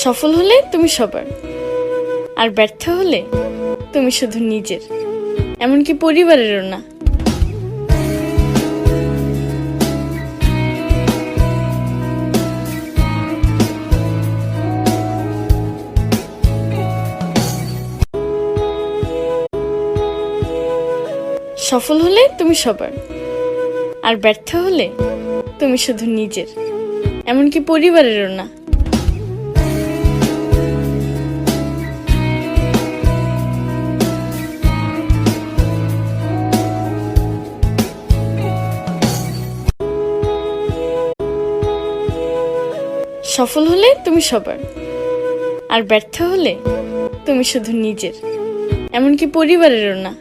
সফল হলে তুমি সবার, আর ব্যর্থ হলে তুমি শুধু নিজের, এমনকি পরিবারেরও না। সফল হলে তুমি সবার, আর ব্যর্থ হলে তুমি শুধু নিজের, এমনকি পরিবারেরও না। সফল হলে তুমি সবার, আর ব্যর্থ হলে তুমি শুধু নিজের, এমনকি পরিবারেরও না।